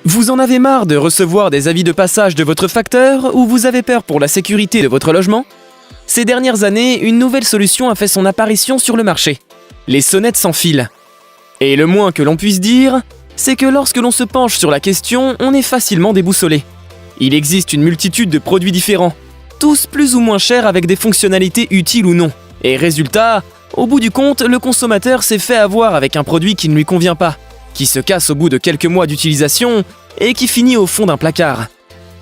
Vous en avez marre de recevoir des avis de passage de votre facteur ou vous avez peur pour la sécurité de votre logement? Ces dernières années, une nouvelle solution a fait son apparition sur le marché. Les sonnettes sans fil. Et le moins que l'on puisse dire, c'est que lorsque l'on se penche sur la question, on est facilement déboussolé. Il existe une multitude de produits différents, tous plus ou moins chers avec des fonctionnalités utiles ou non. Et résultat, au bout du compte, le consommateur s'est fait avoir avec un produit qui ne lui convient pas, qui se casse au bout de quelques mois d'utilisation et qui finit au fond d'un placard.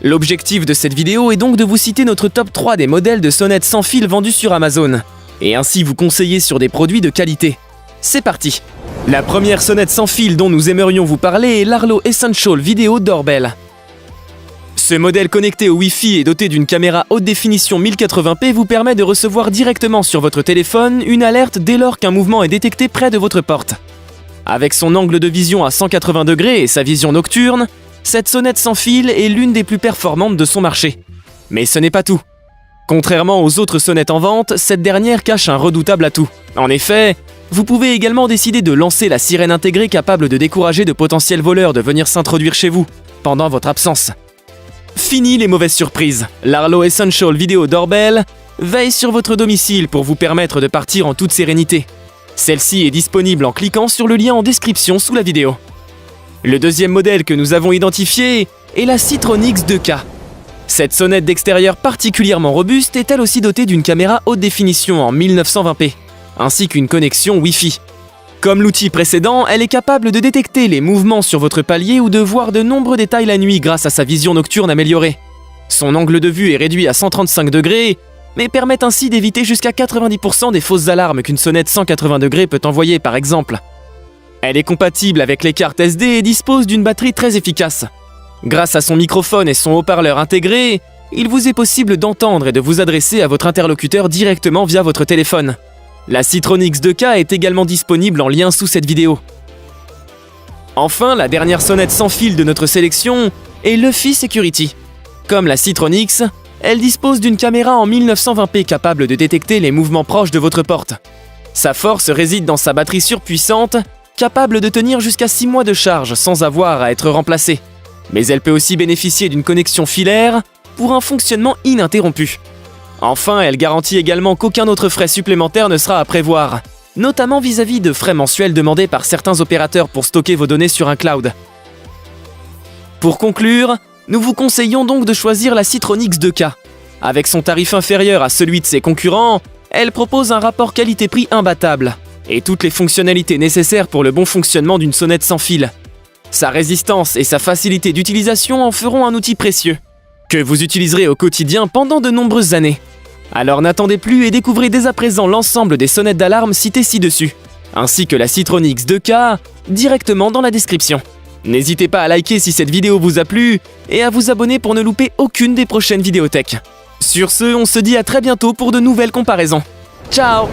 L'objectif de cette vidéo est donc de vous citer notre top 3 des modèles de sonnettes sans fil vendus sur Amazon, et ainsi vous conseiller sur des produits de qualité. C'est parti! La première sonnette sans fil dont nous aimerions vous parler est l'Arlo Essential Video Doorbell. Ce modèle connecté au Wi-Fi et doté d'une caméra haute définition 1080p vous permet de recevoir directement sur votre téléphone une alerte dès lors qu'un mouvement est détecté près de votre porte. Avec son angle de vision à 180 degrés et sa vision nocturne, cette sonnette sans fil est l'une des plus performantes de son marché. Mais ce n'est pas tout. Contrairement aux autres sonnettes en vente, cette dernière cache un redoutable atout. En effet, vous pouvez également décider de lancer la sirène intégrée capable de décourager de potentiels voleurs de venir s'introduire chez vous pendant votre absence. Fini les mauvaises surprises. L'Arlo Essential Video Doorbell veille sur votre domicile pour vous permettre de partir en toute sérénité. Celle-ci est disponible en cliquant sur le lien en description sous la vidéo. Le deuxième modèle que nous avons identifié est la Citronix 2K. Cette sonnette d'extérieur particulièrement robuste est elle aussi dotée d'une caméra haute définition en 1920p, ainsi qu'une connexion Wi-Fi. Comme l'outil précédent, elle est capable de détecter les mouvements sur votre palier ou de voir de nombreux détails la nuit grâce à sa vision nocturne améliorée. Son angle de vue est réduit à 135 degrés, mais permet ainsi d'éviter jusqu'à 90% des fausses alarmes qu'une sonnette 180 degrés peut envoyer par exemple. Elle est compatible avec les cartes SD et dispose d'une batterie très efficace. Grâce à son microphone et son haut-parleur intégré, il vous est possible d'entendre et de vous adresser à votre interlocuteur directement via votre téléphone. La Citronix 2K est également disponible en lien sous cette vidéo. Enfin, la dernière sonnette sans fil de notre sélection est l'Eufy Security. Comme la Citronix, elle dispose d'une caméra en 1920p capable de détecter les mouvements proches de votre porte. Sa force réside dans sa batterie surpuissante, capable de tenir jusqu'à 6 mois de charge sans avoir à être remplacée. Mais elle peut aussi bénéficier d'une connexion filaire pour un fonctionnement ininterrompu. Enfin, elle garantit également qu'aucun autre frais supplémentaire ne sera à prévoir, notamment vis-à-vis de frais mensuels demandés par certains opérateurs pour stocker vos données sur un cloud. Pour conclure, nous vous conseillons donc de choisir la Citronix 2K. Avec son tarif inférieur à celui de ses concurrents, elle propose un rapport qualité-prix imbattable et toutes les fonctionnalités nécessaires pour le bon fonctionnement d'une sonnette sans fil. Sa résistance et sa facilité d'utilisation en feront un outil précieux, que vous utiliserez au quotidien pendant de nombreuses années. Alors n'attendez plus et découvrez dès à présent l'ensemble des sonnettes d'alarme citées ci-dessus, ainsi que la Citronix 2K directement dans la description. N'hésitez pas à liker si cette vidéo vous a plu et à vous abonner pour ne louper aucune des prochaines vidéos tech. Sur ce, on se dit à très bientôt pour de nouvelles comparaisons. Ciao!